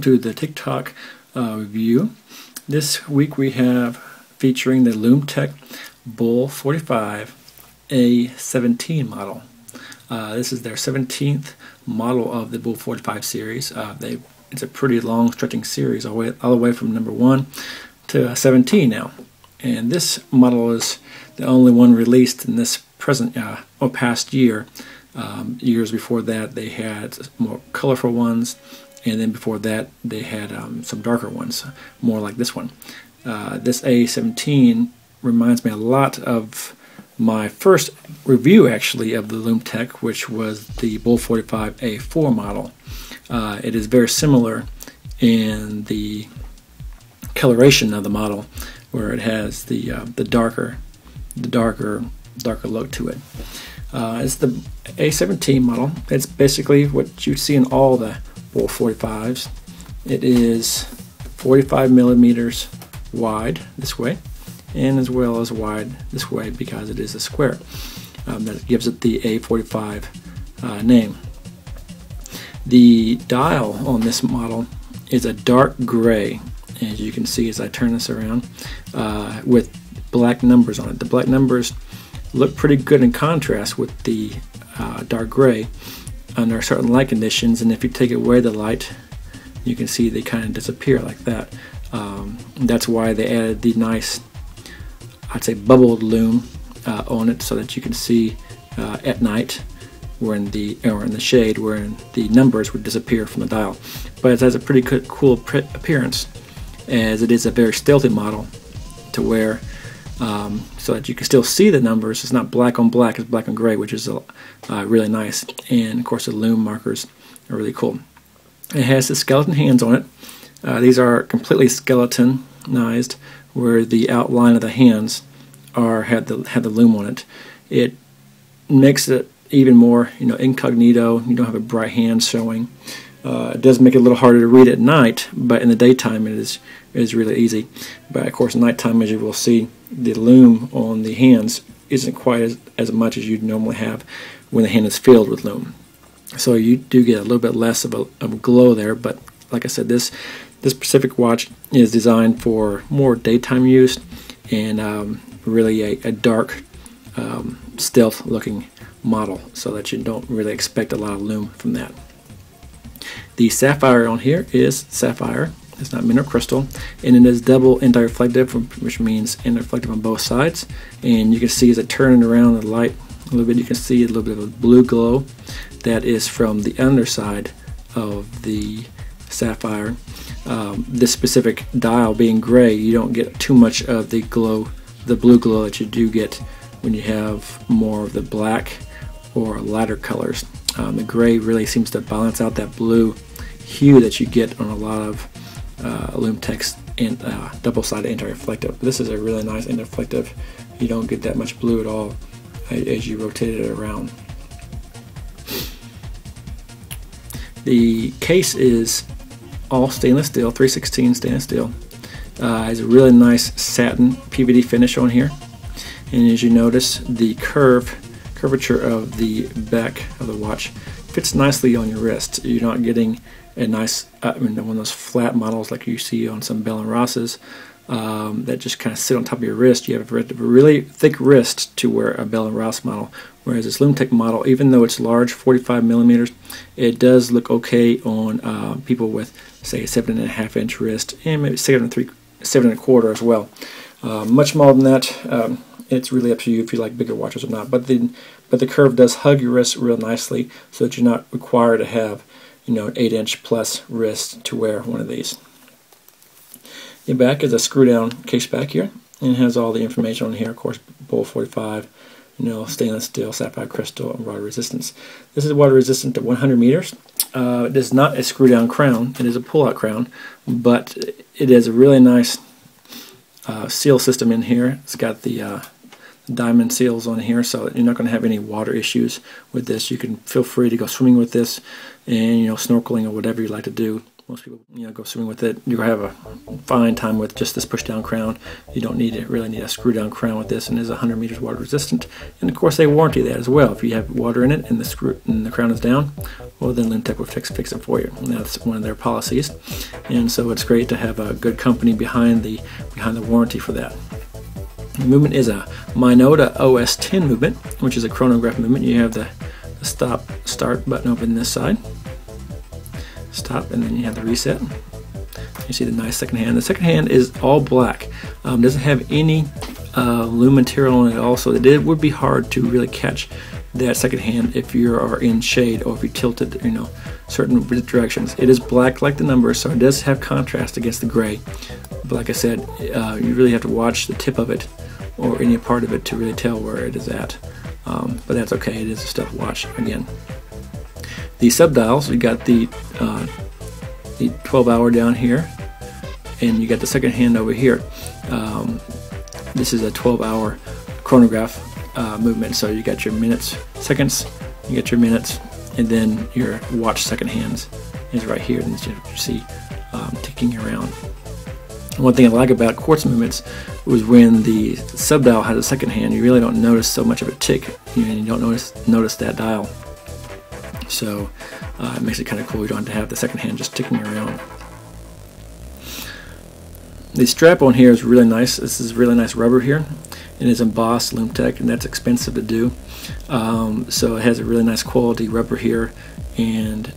to the TikTok review. This week we have featuring the Lum-Tec Bull45 A17 model. This is their 17th model of the Bull45 series. It's a pretty long stretching series all the way from number 1 to 17 now. And this model is the only one released in this present or past year. Years before that they had more colorful ones, and then before that they had some darker ones, more like this one. This A17 reminds me a lot of my first review actually of the Lum-Tec, which was the Bull45 A4 model. It is very similar in the coloration of the model, where it has the darker look to it. It's the A17 model. It's basically what you see in all the Bull45s. It is 45 millimeters wide this way, and as well as wide this way because it is a square. That gives it the A45 name. The dial on this model is a dark gray, as you can see as I turn this around, with black numbers on it. The black numbers look pretty good in contrast with the dark gray under certain light conditions, and if you take away the light you can see they kind of disappear like that. That's why they added the nice, I'd say, bubbled lume on it, so that you can see at night or in the shade where the numbers would disappear from the dial. But it has a pretty cool appearance, as it is a very stealthy model to wear, so that you can still see the numbers. It's not black on black, it's black on gray, which is really nice. And of course the lume markers are really cool. It has the skeleton hands on it. These are completely skeletonized, where the outline of the hands had the lume on it. It makes it even more, incognito. You don't have a bright hand showing. It does make it a little harder to read at night, but in the daytime it is really easy. But of course, at nighttime, as you will see, the lume on the hands isn't quite as much as you'd normally have when the hand is filled with lume. So you do get a little bit less of a glow there. But like I said, this specific watch is designed for more daytime use, and really a dark, stealth-looking model, so that you don't really expect a lot of lume from that. The sapphire on here is sapphire. It's not mineral crystal, and it is double anti-reflective, which means anti-reflective on both sides. And you can see as I turn it around the light a little bit, you can see a little bit of a blue glow. That is from the underside of the sapphire. This specific dial being gray, you don't get too much of the glow, the blue glow that you do get when you have more of the black or lighter colors. The gray really seems to balance out that blue hue that you get on a lot of Lum-Tec's and double-sided anti-reflective. This is a really nice anti-reflective. You don't get that much blue at all as you rotate it around. The case is all stainless steel, 316 stainless steel. Has a really nice satin PVD finish on here, and as you notice, the curvature of the back of the watch fits nicely on your wrist. You're not getting a nice, one of those flat models like you see on some Bell & Rosses that just kind of sit on top of your wrist. You have a really thick wrist to wear a Bell & Ross model, whereas this Lum-Tec model, even though it's large, 45 millimeters, it does look okay on people with, say, a 7.5-inch wrist, and maybe 7.25 as well. Much more than that, it's really up to you if you like bigger watches or not. But the curve does hug your wrist real nicely, so that you're not required to have, an 8-inch plus wrist to wear one of these. The back is a screw-down case back here, and it has all the information on here. Of course, Bull45, stainless steel, sapphire crystal, and water resistance. This is water resistant to 100 meters. It is not a screw-down crown. It is a pull-out crown, but it is a really nice seal system in here. It's got the diamond seals on here, so you're not going to have any water issues with this. You can feel free to go swimming with this, and snorkeling or whatever you like to do Most people, go swimming with it. You'll have a fine time with just this push-down crown. You don't really need a screw-down crown with this, and is 100 meters water resistant. And of course, they warranty that as well. If you have water in it and the crown is down, well, then Lum-Tec will fix it for you. And that's one of their policies. And so it's great to have a good company behind the warranty for that. The movement is a Minolta OS10 movement, which is a chronograph movement. You have the start button over in this side. Stop, and then you have the reset. You see the nice second hand. The second hand is all black. Doesn't have any loom material on it also. It would be hard to really catch that second hand if you are in shade or if you tilt it, certain directions. It is black like the numbers, so it does have contrast against the gray. But like I said, you really have to watch the tip of it or any part of it to really tell where it is at. But that's okay. It is a step watch again. The subdials, you got the 12-hour down here, and you got the second hand over here. This is a 12-hour chronograph movement, so you got your minutes, seconds, you get your minutes, and then your watch second hands is right here, and you see ticking around. One thing I like about quartz movements was when the subdial has a second hand, you really don't notice so much of a tick, and you don't notice that dial. So it makes it kind of cool. You don't have to have the second hand just ticking around. The strap on here is really nice. This is really nice rubber here. It is embossed Lum-Tec, and that's expensive to do. So it has a really nice quality rubber here, and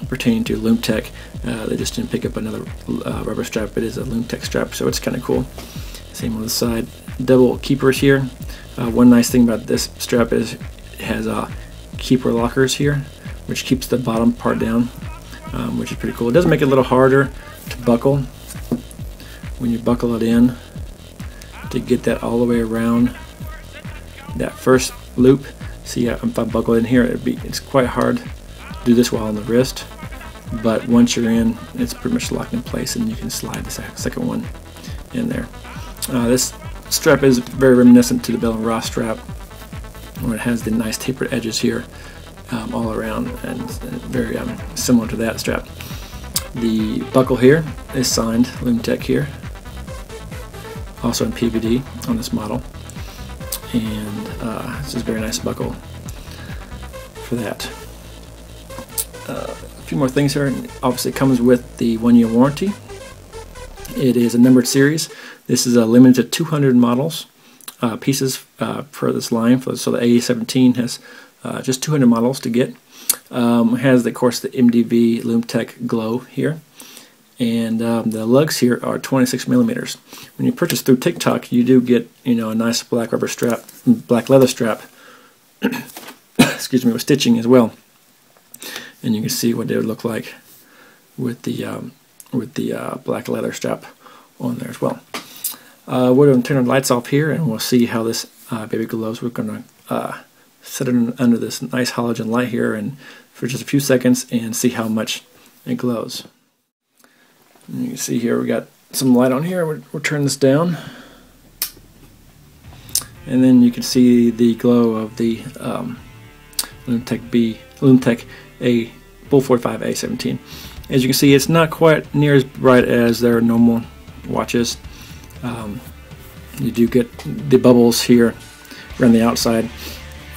pertaining to Lum-Tec, they just didn't pick up another rubber strap. It is a Lum-Tec strap, so it's kind of cool. Same on the side. Double keepers here. One nice thing about this strap is it has keeper lockers here, which keeps the bottom part down, which is pretty cool. It does make it a little harder to buckle when you buckle it in to get that all the way around that first loop. See, if I buckle in here, it's quite hard to do this while on the wrist, but once you're in, it's pretty much locked in place, and you can slide the second one in there. This strap is very reminiscent to the Bell & Ross strap, where it has the nice tapered edges here all around, and very similar to that strap. The buckle here is signed Lum-Tec here, also in PVD on this model, and this is a very nice buckle for that. A few more things here. Obviously it comes with the 1-year warranty. It is a numbered series. This is a limited 200 models. Pieces for this line, so the A17 has just 200 models to get. It has, of course, the MDV Lum-Tec glow here, and the lugs here are 26 millimeters. When you purchase through TikTok, you do get a nice black rubber strap, black leather strap, excuse me, with stitching as well, and you can see what they would look like with the black leather strap on there as well. We're going to turn the lights off here, and we'll see how this baby glows. We're going to set it under this nice halogen light here, and for just a few seconds, and see how much it glows. And you can see here we got some light on here. We'll turn this down, and then you can see the glow of the Lum-Tec a Bull45 A17. As you can see, it's not quite near as bright as their normal watches. You do get the bubbles here around the outside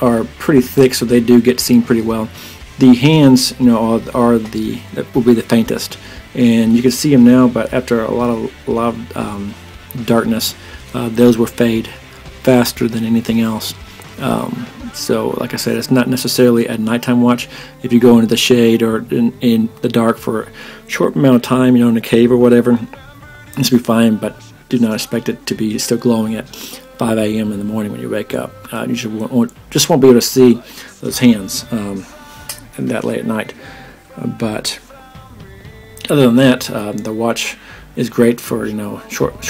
are pretty thick, so they do get seen pretty well. The hands, that will be the faintest, and you can see them now. But after a lot of darkness, those will fade faster than anything else. So, like I said, it's not necessarily a nighttime watch. If you go into the shade or in the dark for a short amount of time, in a cave or whatever, this will be fine. But do not expect it to be still glowing at 5 a.m. in the morning when you wake up. You just won't be able to see those hands that late at night. But other than that, the watch is great for short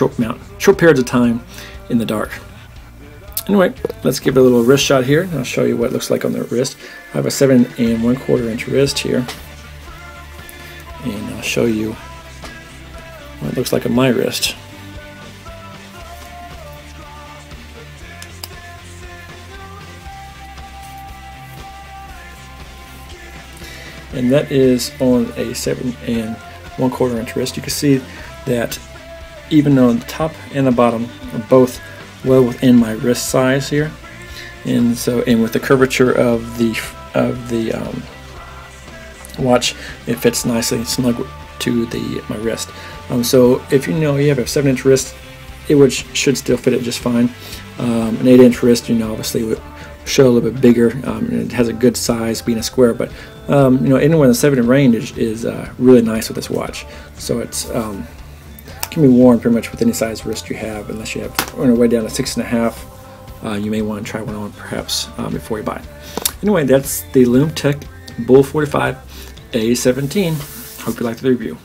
periods of time in the dark. Anyway, let's give it a little wrist shot here. I'll show you what it looks like on the wrist. I have a 7 1/4 inch wrist here, and I'll show you what it looks like on my wrist. and that is on a 7¼ inch wrist. You can see that even though the top and the bottom are both well within my wrist size here, and with the curvature of the watch, it fits nicely snug to my wrist. So if you have a 7-inch wrist, it should still fit it just fine. An 8-inch wrist, obviously would show a little bit bigger, and it has a good size being a square, but anywhere in the 7 range is really nice with this watch. So it's can be worn pretty much with any size wrist you have, unless you have on your way down to 6.5. You may want to try one on perhaps before you buy it. Anyway, that's the Lum-Tec Bull45 A17. Hope you liked the review.